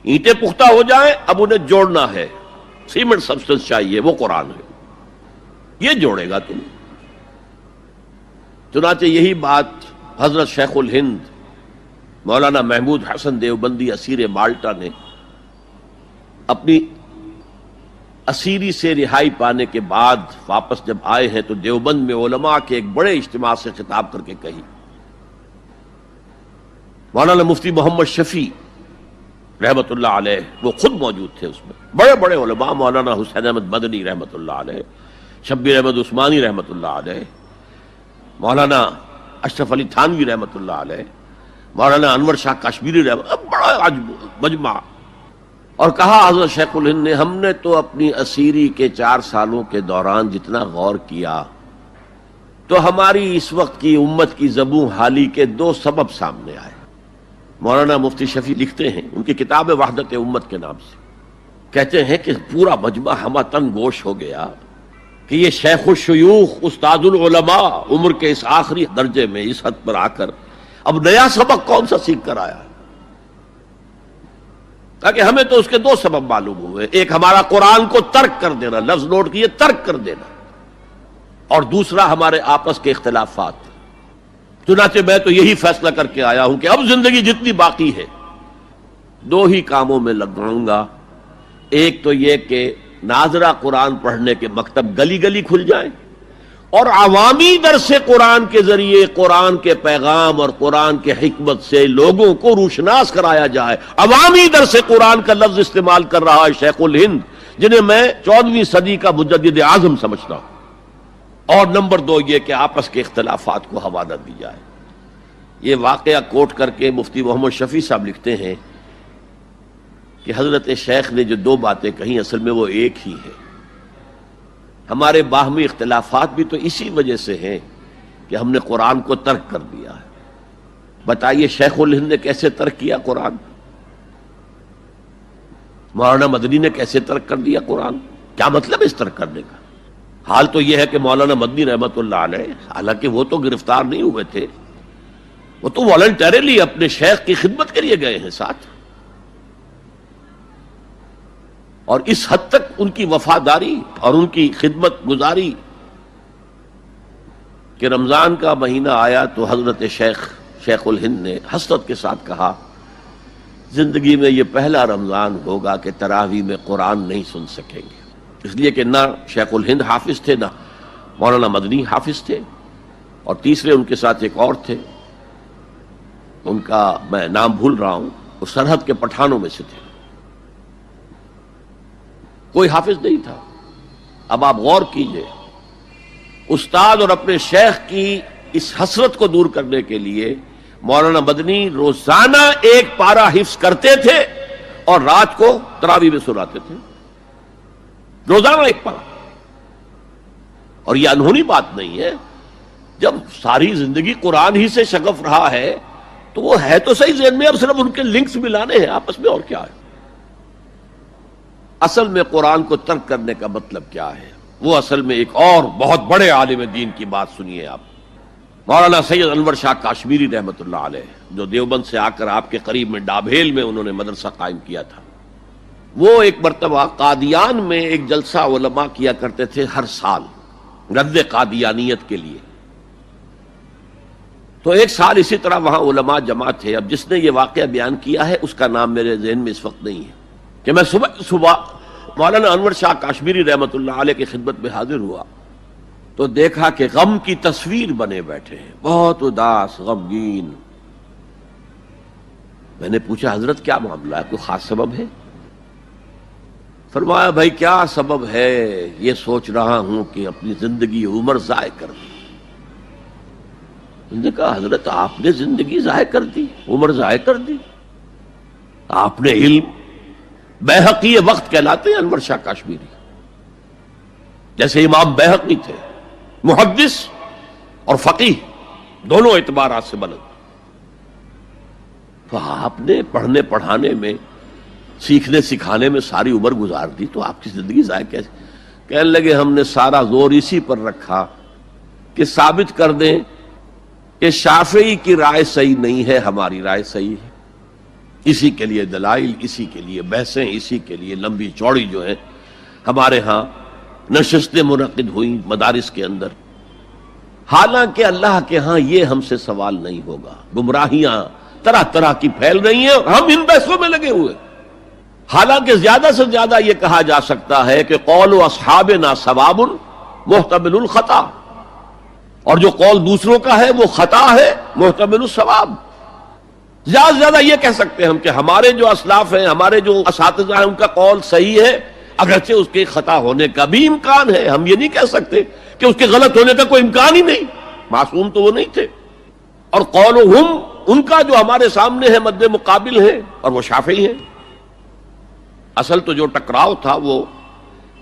اینٹیں پختہ ہو جائیں، اب انہیں جوڑنا ہے، سیمنٹ سبسٹنس چاہیے، وہ قرآن ہے، یہ جوڑے گا تم۔ چنانچہ یہی بات حضرت شیخ الہند مولانا محمود حسن دیوبندی اسیر مالٹا نے اپنی اسیری سے رہائی پانے کے بعد واپس جب آئے ہیں تو دیوبند میں علماء کے ایک بڑے اجتماع سے خطاب کر کے کہی۔ مولانا مفتی محمد شفیع رحمت اللہ علیہ وہ خود موجود تھے، اس میں بڑے بڑے علماء، مولانا حسین احمد مدنی رحمت اللہ علیہ، شبیر احمد عثمانی رحمت اللہ علیہ، مولانا اشرف علی تھانوی رحمت اللہ علیہ، مولانا انور شاہ کشمیری رحمت، بڑا مجمع۔ اور کہا حضرت شیخ الہند نے، ہم نے تو اپنی اسیری کے 4 سالوں کے دوران جتنا غور کیا تو ہماری اس وقت کی امت کی زبوں حالی کے 2 سبب سامنے آئے۔ مولانا مفتی شفیع لکھتے ہیں، ان کی کتاب وحدت امت کے نام سے، کہتے ہیں کہ پورا مجمع ہمہ تن گوش ہو گیا کہ یہ شیخ الشیوخ استاد العلماء عمر کے اس آخری درجے میں اس حد پر آ کر اب نیا سبق کون سا سیکھ کر آیا ہے؟ تاکہ ہمیں تو اس کے 2 سبب معلوم ہوئے، ایک ہمارا قرآن کو ترک کر دینا، لفظ نوٹ کیے، ترک کر دینا، اور دوسرا ہمارے آپس کے اختلافات۔ چنانچہ میں تو یہی فیصلہ کر کے آیا ہوں کہ اب زندگی جتنی باقی ہے 2 ہی کاموں میں لگاؤں گا، ایک تو یہ کہ ناظرہ قرآن پڑھنے کے مکتب گلی گلی کھل جائیں اور عوامی درس قرآن کے ذریعے قرآن کے پیغام اور قرآن کے حکمت سے لوگوں کو روشناس کرایا جائے۔ عوامی درس قرآن کا لفظ استعمال کر رہا ہے شیخ الہند، جنہیں میں 14ویں صدی کا مجدد اعظم سمجھتا ہوں۔ اور نمبر 2 یہ کہ آپس کے اختلافات کو ہوا نہ دی جائے۔ یہ واقعہ کوٹ کر کے مفتی محمد شفیع صاحب لکھتے ہیں کہ حضرت شیخ نے جو 2 باتیں کہیں اصل میں وہ ایک ہی ہے۔ ہمارے باہمی اختلافات بھی تو اسی وجہ سے ہیں کہ ہم نے قرآن کو ترک کر دیا ہے۔ بتائیے شیخ الہند نے کیسے ترک کیا قرآن؟ مولانا مدنی نے کیسے ترک کر دیا قرآن؟ کیا مطلب ہے اس ترک کرنے کا؟ حال تو یہ ہے کہ مولانا مدنی رحمت اللہ علیہ، حالانکہ وہ تو گرفتار نہیں ہوئے تھے، وہ تو والنٹریلی اپنے شیخ کی خدمت کے لیے گئے ہیں ساتھ، اور اس حد تک ان کی وفاداری اور ان کی خدمت گزاری کہ رمضان کا مہینہ آیا تو حضرت شیخ الہند نے حسرت کے ساتھ کہا، زندگی میں یہ پہلا رمضان ہوگا کہ تراویح میں قرآن نہیں سن سکیں گے، اس لیے کہ نہ شیخ الہند حافظ تھے، نہ مولانا مدنی حافظ تھے، اور تیسرے ان کے ساتھ ایک اور تھے، ان کا میں نام بھول رہا ہوں، وہ سرحد کے پٹھانوں میں سے تھے، کوئی حافظ نہیں تھا۔ اب آپ غور کیجئے، استاد اور اپنے شیخ کی اس حسرت کو دور کرنے کے لیے مولانا مدنی روزانہ 1 پارہ حفظ کرتے تھے اور رات کو تراویح میں سناتے تھے، روزانہ 1 پارہ۔ اور یہ انہونی بات نہیں ہے، جب ساری زندگی قرآن ہی سے شغف رہا ہے تو وہ ہے تو صحیح ذہن میں، اب صرف ان کے لنکس ملانے ہیں آپس میں، اور کیا ہے؟ اصل میں قرآن کو ترک کرنے کا مطلب کیا ہے؟ وہ اصل میں ایک اور بہت بڑے عالم دین کی بات سنیے آپ، مولانا سید انور شاہ کشمیری رحمت اللہ علیہ، جو دیوبند سے آ کر آپ کے قریب میں ڈابھیل میں انہوں نے مدرسہ قائم کیا تھا۔ وہ ایک مرتبہ قادیان میں ایک جلسہ علماء کیا کرتے تھے ہر سال رد قادیانیت کے لیے، تو ایک سال اسی طرح وہاں علماء جمع تھے۔ اب جس نے یہ واقعہ بیان کیا ہے اس کا نام میرے ذہن میں اس وقت نہیں ہے، کہ میں صبح مولانا انور شاہ کشمیری رحمت اللہ علیہ کی خدمت میں حاضر ہوا تو دیکھا کہ غم کی تصویر بنے بیٹھے ہیں، بہت اداس، غمگین۔ میں نے پوچھا حضرت کیا معاملہ ہے، کوئی خاص سبب ہے؟ فرمایا بھائی کیا سبب ہے، یہ سوچ رہا ہوں کہ اپنی زندگی عمر ضائع کر دی۔ میں نے کہا حضرت آپ نے زندگی ضائع کر دی، عمر ضائع کر دی؟ آپ نے علم، بیہقی وقت کہلاتے ہیں انور شاہ کشمیری، جیسے امام بیہقی تھے، محدث اور فقیہ دونوں اعتبارات سے بلند، تو آپ نے پڑھنے پڑھانے میں، سیکھنے سکھانے میں ساری عمر گزار دی، تو آپ کی زندگی ضائع کیسے؟ کہنے لگے ہم نے سارا زور اسی پر رکھا کہ ثابت کر دیں کہ شافعی کی رائے صحیح نہیں ہے، ہماری رائے صحیح ہے، اسی کے لیے دلائل، اسی کے لیے بحثیں، اسی کے لیے لمبی چوڑی جو ہے ہمارے ہاں نشستیں منعقد ہوئیں مدارس کے اندر. حالانکہ اللہ کے ہاں یہ ہم سے سوال نہیں ہوگا. گمراہیاں طرح طرح کی پھیل رہی ہیں اور ہم ان بحثوں میں لگے ہوئے. حالانکہ زیادہ سے زیادہ یہ کہا جا سکتا ہے کہ قول اصحابنا ثواب محتمل الخطا، اور جو قول دوسروں کا ہے وہ خطا ہے محتمل الثواب. زیادہ سے زیادہ یہ کہہ سکتے ہیں ہم کہ ہمارے جو اسلاف ہیں، ہمارے جو اساتذہ ہیں، ان کا قول صحیح ہے، اگرچہ اس کے خطا ہونے کا بھی امکان ہے. ہم یہ نہیں کہہ سکتے کہ اس کے غلط ہونے کا کوئی امکان ہی نہیں، معصوم تو وہ نہیں تھے. اور قولہم، ان کا جو ہمارے سامنے ہے مد مقابل ہے، اور وہ شافعی ہیں. اصل تو جو ٹکراؤ تھا وہ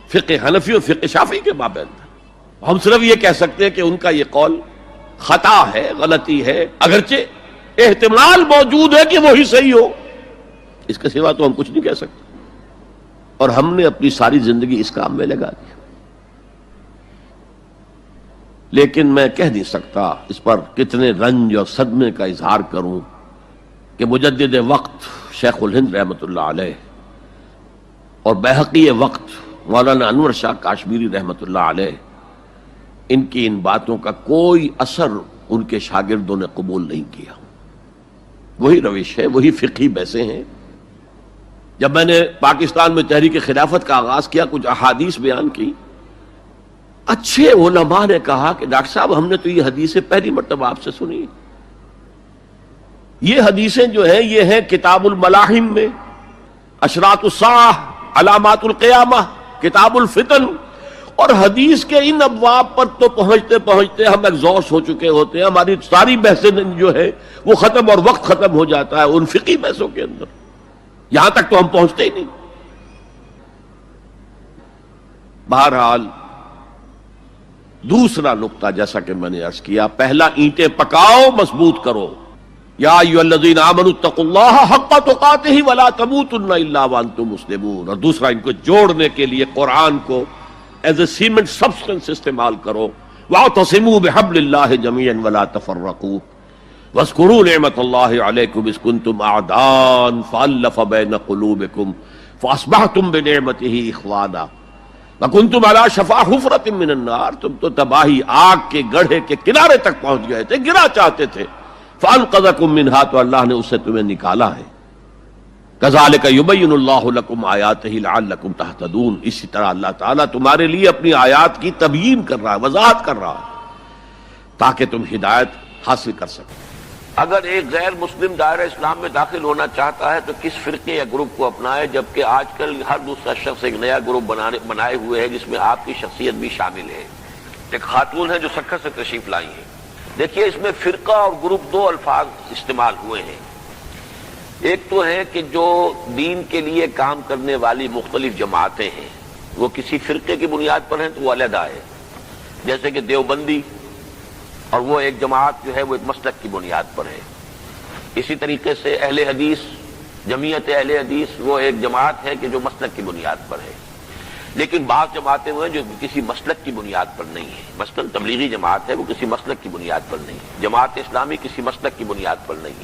فقہ حنفی اور فقہ شافعی کے مابین تھا. ہم صرف یہ کہہ سکتے ہیں کہ ان کا یہ قول خطا ہے، غلطی ہے، اگرچہ احتمال موجود ہے کہ وہی صحیح ہو. اس کے سوا تو ہم کچھ نہیں کہہ سکتے. اور ہم نے اپنی ساری زندگی اس کام میں لگا دی. لیکن میں کہہ نہیں سکتا اس پر کتنے رنج اور صدمے کا اظہار کروں کہ مجدد وقت شیخ الہند رحمۃ اللہ علیہ اور بحقی وقت مولانا انور شاہ کاشمیری رحمۃ اللہ علیہ، ان کی ان باتوں کا کوئی اثر ان کے شاگردوں نے قبول نہیں کیا. وہی روش ہے، وہی فقہی بحثیں ہیں. جب میں نے پاکستان میں تحریک خلافت کا آغاز کیا، کچھ احادیث بیان کی، اچھے علماء نے کہا کہ ڈاکٹر صاحب ہم نے تو یہ حدیثیں پہلی مرتبہ آپ سے سنی. یہ حدیثیں جو ہیں یہ ہیں کتاب الملاحم میں، اشراط الساعہ، علامات القیامہ، کتاب الفتن. اور حدیث کے ان ابواب پر تو پہنچتے پہنچتے ہم ایگزاسٹ ہو چکے ہوتے ہیں. ہماری ساری بحثیں جو ہے وہ ختم، اور وقت ختم ہو جاتا ہے ان فقہی بحثوں کے اندر. یہاں تک تو ہم پہنچتے ہی نہیں. بہرحال دوسرا نقطہ جیسا کہ میں نے عرض کیا، پہلا اینٹیں پکاؤ، مضبوط کرو. یا ایھا الذین آمنوا اتقوا اللہ حق تقاتہ ولا تموتن الا وانتم مسلمون. اور دوسرا ان کو جوڑنے کے لیے قرآن کو ایز اے سیمنٹ سبسٹنس استعمال کرو. واعتصموا بحبل اللہ جميعا ولا تفرقوا واذکروا نعمت اللہ علیکم اذ کنتم اعداء فالف بین قلوبکم فاصبحتم بنعمتہ اخوانا وکنتم علی شفا حفرۃ من النار. تم تو تباہی آگ کے گڑھے کے کنارے تک پہنچ گئے تھے، گرا چاہتے تھے. فانقذکم منہا، تو اللہ نے اس سے تمہیں نکالا ہے. کذالک یبین اللہ لکم آیاتہ لعلکم تہتدون. اسی طرح اللہ تعالیٰ تمہارے لیے اپنی آیات کی تبیین کر رہا ہے، وضاحت کر رہا ہے تاکہ تم ہدایت حاصل کر سکو. اگر ایک غیر مسلم دائرہ اسلام میں داخل ہونا چاہتا ہے تو کس فرقے یا گروپ کو اپنائے، جبکہ آج کل ہر دوسرا شخص ایک نیا گروپ بنائے ہوئے ہے جس میں آپ کی شخصیت بھی شامل ہے. ایک خاتون ہے جو سکھر سے تشریف لائی ہیں. دیکھیے اس میں فرقہ اور گروپ دو الفاظ استعمال ہوئے ہیں. ایک تو ہے کہ جو دین کے لیے کام کرنے والی مختلف جماعتیں ہیں وہ کسی فرقے کی بنیاد پر ہیں تو وہ علیحدہ ہے، جیسے کہ دیوبندی، اور وہ ایک جماعت جو ہے وہ ایک مسلک کی بنیاد پر ہے. اسی طریقے سے اہل حدیث، جمعیت اہل حدیث، وہ ایک جماعت ہے کہ جو مسلک کی بنیاد پر ہے. لیکن بعض جماعتیں وہ ہیں جو کسی مسلک کی بنیاد پر نہیں ہیں. مثلا تبلیغی جماعت ہے، وہ کسی مسلک کی بنیاد پر نہیں. جماعت اسلامی کسی مسلک کی بنیاد پر نہیں.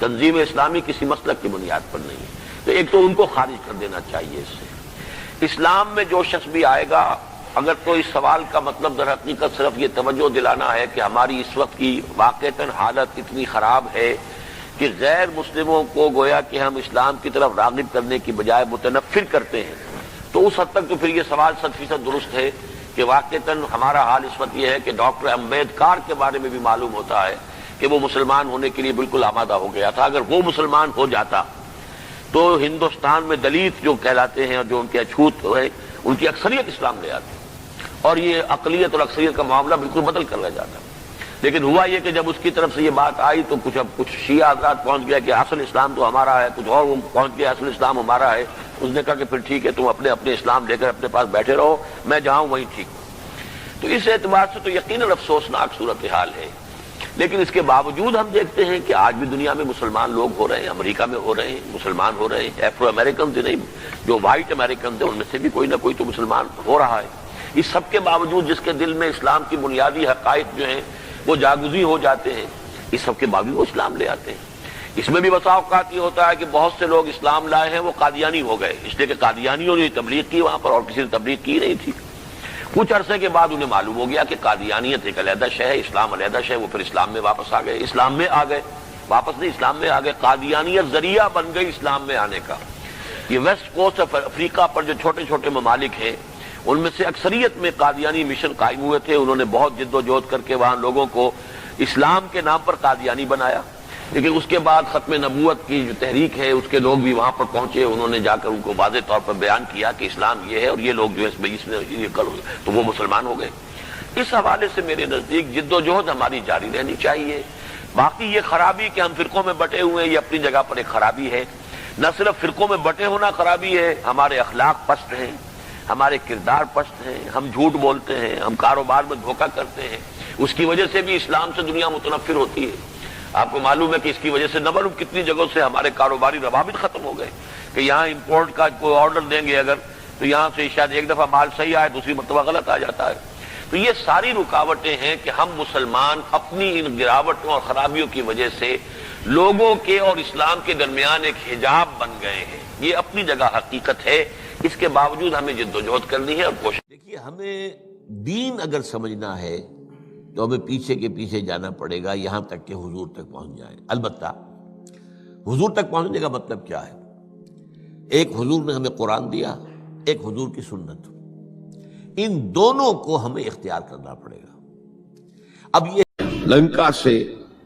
تنظیم اسلامی کسی مسلک کی بنیاد پر نہیں. تو ایک تو ان کو خارج کر دینا چاہیے اس سے. اسلام میں جو شخص بھی آئے گا، اگر تو اس سوال کا مطلب در حقیقت صرف یہ توجہ دلانا ہے کہ ہماری اس وقت کی واقعتاً حالت اتنی خراب ہے کہ غیر مسلموں کو گویا کہ ہم اسلام کی طرف راغب کرنے کی بجائے متنفر کرتے ہیں، تو اس حد تک تو پھر یہ سوال 100% درست ہے کہ واقعتاً ہمارا حال اس وقت یہ ہے کہ ڈاکٹر امبیڈکر کے بارے میں بھی معلوم ہوتا ہے کہ وہ مسلمان ہونے کے لیے بالکل آمادہ ہو گیا تھا. اگر وہ مسلمان ہو جاتا تو ہندوستان میں دلت جو کہلاتے ہیں اور جو ان کے اچھوت ہے ان کی اکثریت اسلام لے آتی اور یہ اقلیت اور اکثریت کا معاملہ بالکل بدل کر رہ جاتا. لیکن ہوا یہ کہ جب اس کی طرف سے یہ بات آئی تو کچھ شیعہ حضرات پہنچ گیا کہ اصل اسلام تو ہمارا ہے، کچھ اور پہنچ گیا اصل اسلام ہمارا ہے. اس نے کہا کہ پھر ٹھیک ہے، تم اپنے اسلام لے کر اپنے پاس بیٹھے رہو، میں جہاں ہوں وہیں ٹھیک ہوں. تو اس اعتبار سے تو یقیناً افسوسناک صورتحال ہے. لیکن اس کے باوجود ہم دیکھتے ہیں کہ آج بھی دنیا میں مسلمان لوگ ہو رہے ہیں، امریکہ میں ہو رہے ہیں، مسلمان ہو رہے ہیں. ایفرو امریکنز نہیں، جو وائٹ امریکنز ہیں ان میں سے بھی کوئی نہ کوئی تو مسلمان ہو رہا ہے. اس سب کے باوجود جس کے دل میں اسلام کی بنیادی حقائق جو ہیں وہ جاگزی ہو جاتے ہیں، اس سب کے باوجود وہ اسلام لے آتے ہیں. اس میں بھی بسا اوقات یہ ہوتا ہے کہ بہت سے لوگ اسلام لائے ہیں وہ قادیانی ہو گئے، اس لیے کہ قادیانیوں نے تبلیغ کی وہاں پر اور کسی نے تبلیغ کی نہیں تھی۔ کچھ عرصے کے بعد انہیں معلوم ہو گیا کہ قادیانیت ایک علیحدہ شے ہے، اسلام علیحدہ شے ہے، وہ پھر اسلام میں واپس آ گئے، اسلام میں آ گئے، واپس نہیں اسلام میں آ گئے۔ قادیانیت ذریعہ بن گئی اسلام میں آنے کا۔ یہ ویسٹ کوسٹ آف افریقہ پر جو چھوٹے چھوٹے ممالک ہیں ان میں سے اکثریت میں قادیانی مشن قائم ہوئے تھے، انہوں نے بہت جد و جہد کر کے وہاں لوگوں کو اسلام کے نام پر قادیانی بنایا، لیکن اس کے بعد ختم نبوت کی جو تحریک ہے اس کے لوگ بھی وہاں پر پہنچے، انہوں نے جا کر ان کو واضح طور پر بیان کیا کہ اسلام یہ ہے اور یہ لوگ جو ہے اس میں یہ کرو تو وہ مسلمان ہو گئے۔ اس حوالے سے میرے نزدیک جد و جہد ہماری جاری رہنی چاہیے۔ باقی یہ خرابی کہ ہم فرقوں میں بٹے ہوئے ہیں یہ اپنی جگہ پر ایک خرابی ہے، نہ صرف فرقوں میں بٹے ہونا خرابی ہے، ہمارے اخلاق پست ہیں، ہمارے کردار پست ہیں، ہم جھوٹ بولتے ہیں، ہم کاروبار میں دھوکہ کرتے ہیں، اس کی وجہ سے بھی اسلام سے دنیا متنفر ہوتی ہے۔ آپ کو معلوم ہے کہ اس کی وجہ سے نہ معلوم کتنی جگہوں سے ہمارے کاروباری روابط ختم ہو گئے کہ یہاں امپورٹ کا کوئی آرڈر دیں گے اگر تو یہاں سے شاید ایک دفعہ مال صحیح آئے دوسری مرتبہ غلط آ جاتا ہے۔ تو یہ ساری رکاوٹیں ہیں کہ ہم مسلمان اپنی ان گراوٹوں اور خرابیوں کی وجہ سے لوگوں کے اور اسلام کے درمیان ایک حجاب بن گئے ہیں۔ یہ اپنی جگہ حقیقت ہے، اس کے باوجود ہمیں جد و جہد کرنی ہے اور کوشش۔ دیکھیے ہمیں دین اگر سمجھنا ہے تو ہمیں پیچھے کے پیچھے جانا پڑے گا یہاں تک کہ حضور تک پہنچ جائے۔ البتہ حضور تک پہنچنے کا مطلب کیا ہے؟ ایک حضور نے ہمیں قرآن دیا، ایک حضور کی سنت، ان دونوں کو ہمیں اختیار کرنا پڑے گا۔ اب یہ لنکا سے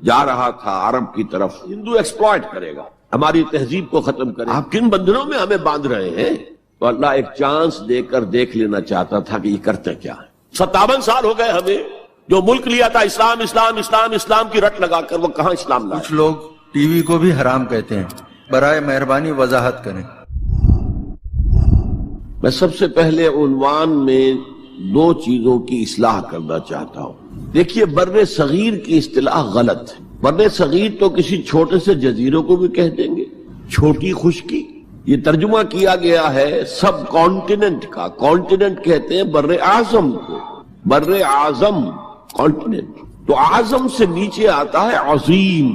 جا رہا تھا عرب کی طرف، ہندو ایکسپلائٹ کرے گا، ہماری تہذیب کو ختم کرے گا، آپ کن بندھنوں میں ہمیں باندھ رہے ہیں؟ تو اللہ ایک چانس دے کر دیکھ لینا چاہتا تھا کہ یہ کرتے کیا ہے۔ 57 سال ہو گئے ہمیں، جو ملک لیا تھا اسلام اسلام اسلام اسلام کی رٹ لگا کر، وہ کہاں اسلام لایا؟ کچھ لوگ ٹی وی کو بھی حرام کہتے ہیں، برائے مہربانی وضاحت کریں۔ میں سب سے پہلے عنوان میں دو چیزوں کی اصلاح کرنا چاہتا ہوں۔ دیکھیے بر صغیر کی اصطلاح غلط ہے۔ بر صغیر تو کسی چھوٹے سے جزیروں کو بھی کہہ دیں گے، چھوٹی خشکی۔ یہ ترجمہ کیا گیا ہے سب کانٹیننٹ کا، کانٹیننٹ کہتے ہیں بر اعظم کو، بر اعظم کانٹیننٹ۔ تو اعظم سے نیچے آتا ہے عظیم،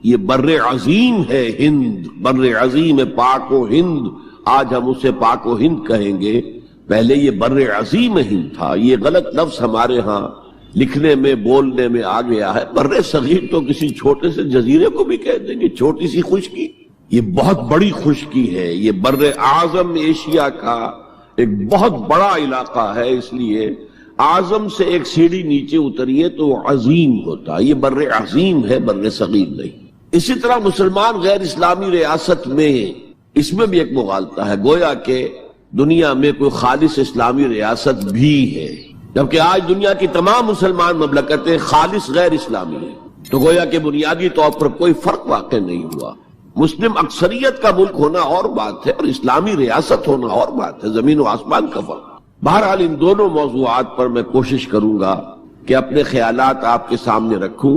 یہ بر عظیم ہے ہند، بر عظیم ہے پاک و ہند، آج ہم اسے پاک و ہند کہیں گے، پہلے یہ بر عظیم ہند تھا۔ یہ غلط لفظ ہمارے ہاں لکھنے میں بولنے میں آ گیا ہے۔ بر صغیر تو کسی چھوٹے سے جزیرے کو بھی کہہ دیں گے، چھوٹی سی خشکی، یہ بہت بڑی خشکی ہے۔ یہ بر اعظم ایشیا کا ایک بہت بڑا علاقہ ہے، اس لیے اعظم سے ایک سیڑھی نیچے اتریے تو وہ عظیم ہوتا ہے، یہ بر عظیم ہے، بر صغیر نہیں۔ اسی طرح مسلمان غیر اسلامی ریاست میں اس میں بھی ایک مغالطہ ہے، گویا کہ دنیا میں کوئی خالص اسلامی ریاست بھی ہے، جبکہ آج دنیا کی تمام مسلمان مملکتیں خالص غیر اسلامی ہیں، تو گویا کہ بنیادی طور پر کوئی فرق واقع نہیں ہوا۔ مسلم اکثریت کا ملک ہونا اور بات ہے اور اسلامی ریاست ہونا اور بات ہے، زمین و آسمان کا فرق۔ بہرحال ان دونوں موضوعات پر میں کوشش کروں گا کہ اپنے خیالات آپ کے سامنے رکھوں،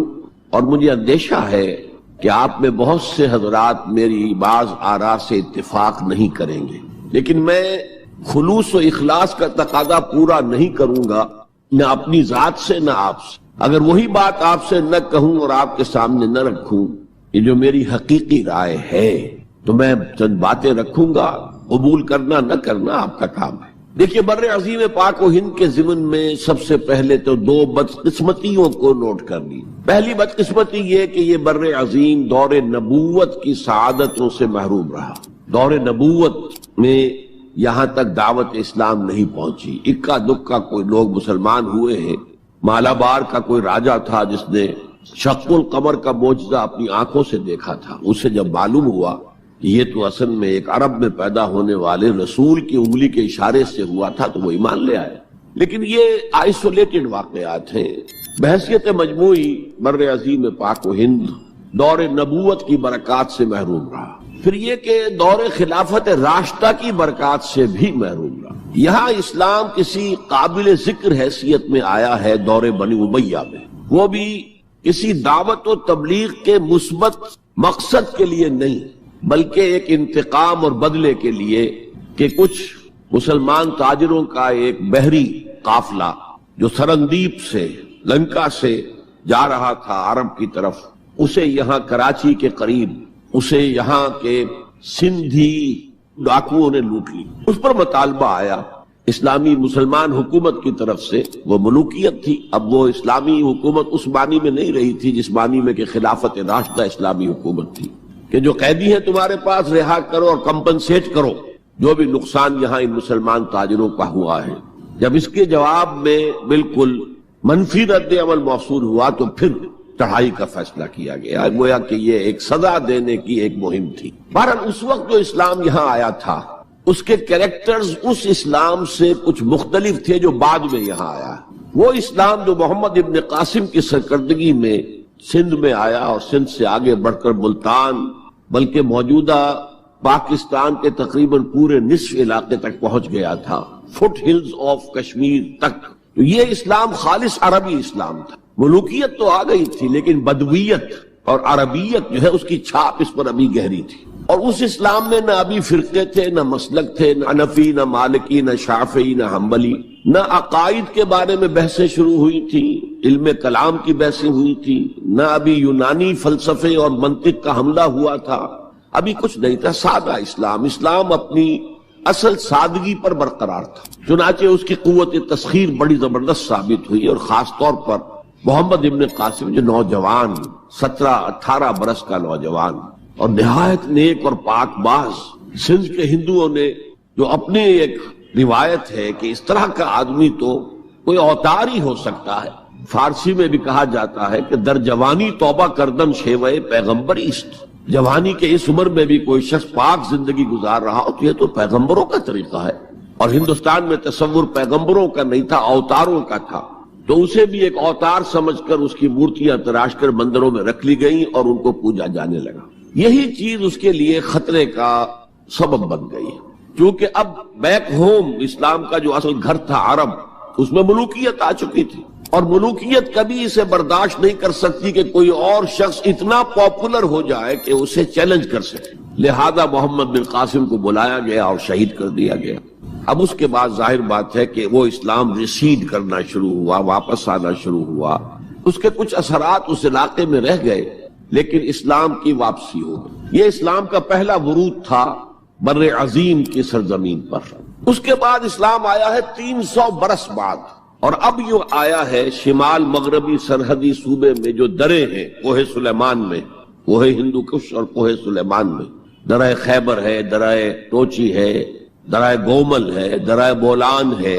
اور مجھے اندیشہ ہے کہ آپ میں بہت سے حضرات میری بعض آراء سے اتفاق نہیں کریں گے، لیکن میں خلوص و اخلاص کا تقاضا پورا نہیں کروں گا، نہ اپنی ذات سے نہ آپ سے۔ اگر وہی بات آپ سے نہ کہوں اور آپ کے سامنے نہ رکھوں، یہ جو میری حقیقی رائے ہے، تو میں چند باتیں رکھوں گا، قبول کرنا نہ کرنا آپ کا کام ہے۔ دیکھیے بر عظیم پاک و ہند کے ضمن میں سب سے پہلے تو دو بدقسمتیوں کو نوٹ کر لی۔ پہلی بدقسمتی یہ کہ یہ بر عظیم دور نبوت کی سعادتوں سے محروم رہا۔ دور نبوت میں یہاں تک دعوت اسلام نہیں پہنچی، اکا دکا کوئی لوگ مسلمان ہوئے ہیں۔ مالابار کا کوئی راجہ تھا جس نے شق القمر کا معجزہ اپنی آنکھوں سے دیکھا تھا، اسے جب معلوم ہوا کہ یہ تو اصل میں ایک عرب میں پیدا ہونے والے رسول کی انگلی کے اشارے سے ہوا تھا، تو وہ ایمان لے آئے۔ لیکن یہ آئسولیٹڈ واقعات ہیں۔ بحیثیت مجموعی بر عظیم پاک و ہند دور نبوت کی برکات سے محروم رہا۔ پھر یہ کہ دور خلافت راشدہ کی برکات سے بھی محروم رہا۔ یہاں اسلام کسی قابل ذکر حیثیت میں آیا ہے دور بنی امیہ میں، وہ بھی کسی دعوت و تبلیغ کے مثبت مقصد کے لیے نہیں، بلکہ ایک انتقام اور بدلے کے لیے کہ کچھ مسلمان تاجروں کا ایک بحری قافلہ جو سرندیپ سے لنکا سے جا رہا تھا عرب کی طرف، اسے یہاں کراچی کے قریب اسے یہاں کے سندھی ڈاکوؤں نے لوٹ لی. اس پر مطالبہ آیا اسلامی مسلمان حکومت کی طرف سے. وہ ملوکیت تھی. اب وہ اسلامی حکومت اس معنی میں نہیں رہی تھی جس معنی میں کہ خلافت راشدہ اسلامی حکومت تھی کہ جو قیدی ہیں تمہارے پاس رہا کرو اور کمپنسیٹ کرو جو بھی نقصان یہاں ان مسلمان تاجروں کا ہوا ہے. جب اس کے جواب میں بالکل منفی رد عمل موصول ہوا تو پھر چڑھائی کا فیصلہ کیا گیا. گویا کہ یہ ایک سزا دینے کی ایک مہم تھی. بہرحال اس وقت جو اسلام یہاں آیا تھا اس کے کریکٹرز اس اسلام سے کچھ مختلف تھے جو بعد میں یہاں آیا. وہ اسلام جو محمد ابن قاسم کی سرکردگی میں سندھ میں آیا اور سندھ سے آگے بڑھ کر ملتان بلکہ موجودہ پاکستان کے تقریباً پورے نصف علاقے تک پہنچ گیا تھا، فٹ ہلز آف کشمیر تک. تو یہ اسلام خالص عربی اسلام تھا. ملوکیت تو آ گئی تھی لیکن بدویت اور عربیت جو ہے اس کی چھاپ اس پر ابھی گہری تھی. اور اس اسلام میں نہ ابھی فرقے تھے، نہ مسلک تھے، نہ حنفی، نہ مالکی، نہ شافعی، نہ حنبلی. نہ عقائد کے بارے میں بحثیں شروع ہوئی تھیں، علم کلام کی بحثیں ہوئی تھی. نہ ابھی یونانی فلسفے اور منطق کا حملہ ہوا تھا. ابھی کچھ نہیں تھا. سادہ اسلام اپنی اصل سادگی پر برقرار تھا. چنانچہ اس کی قوت تسخیر بڑی زبردست ثابت ہوئی. اور خاص طور پر محمد ابن قاسم جو نوجوان 17-18 برس کا نوجوان اور نہایت نیک اور پاک باز، سندھ کے ہندوؤں نے جو اپنی ایک روایت ہے کہ اس طرح کا آدمی تو کوئی اوتار ہی ہو سکتا ہے. فارسی میں بھی کہا جاتا ہے کہ در جوانی توبہ کردن شیوے پیغمبر است. جوانی کے اس عمر میں بھی کوئی شخص پاک زندگی گزار رہا ہو تو یہ تو پیغمبروں کا طریقہ ہے. اور ہندوستان میں تصور پیغمبروں کا نہیں تھا، اوتاروں کا تھا. تو اسے بھی ایک اوتار سمجھ کر اس کی مورتیاں تراش کر مندروں میں رکھ لی گئیں اور ان کو پوجا جانے لگا. یہی چیز اس کے لیے خطرے کا سبب بن گئی ہے کیونکہ اب بیک ہوم اسلام کا جو اصل گھر تھا عرب، اس میں ملوکیت آ چکی تھی. اور ملوکیت کبھی اسے برداشت نہیں کر سکتی کہ کوئی اور شخص اتنا پاپولر ہو جائے کہ اسے چیلنج کر سکے. لہذا محمد بن قاسم کو بلایا گیا اور شہید کر دیا گیا. اب اس کے بعد ظاہر بات ہے کہ وہ اسلام ریسیڈ کرنا شروع ہوا، واپس آنا شروع ہوا. اس کے کچھ اثرات اس علاقے میں رہ گئے لیکن اسلام کی واپسی ہو گئی. یہ اسلام کا پہلا ورود تھا بر عظیم کی سرزمین پر. اس کے بعد اسلام آیا ہے 300 برس بعد. اور اب یہ آیا ہے شمال مغربی سرحدی صوبے میں جو درے ہیں، کوہ سلیمان میں، کوہ ہندو کش اور کوہ سلیمان میں. درہ خیبر ہے، درہ ٹوچی ہے، درہ گومل ہے، درہ بولان ہے،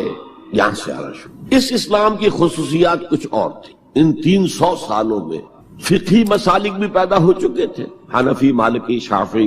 یہاں سے آنا شروع. اس اسلام کی خصوصیات کچھ اور تھی. ان 300 سالوں میں فقہی مسالک بھی پیدا ہو چکے تھے، حنفی، مالکی، شافعی.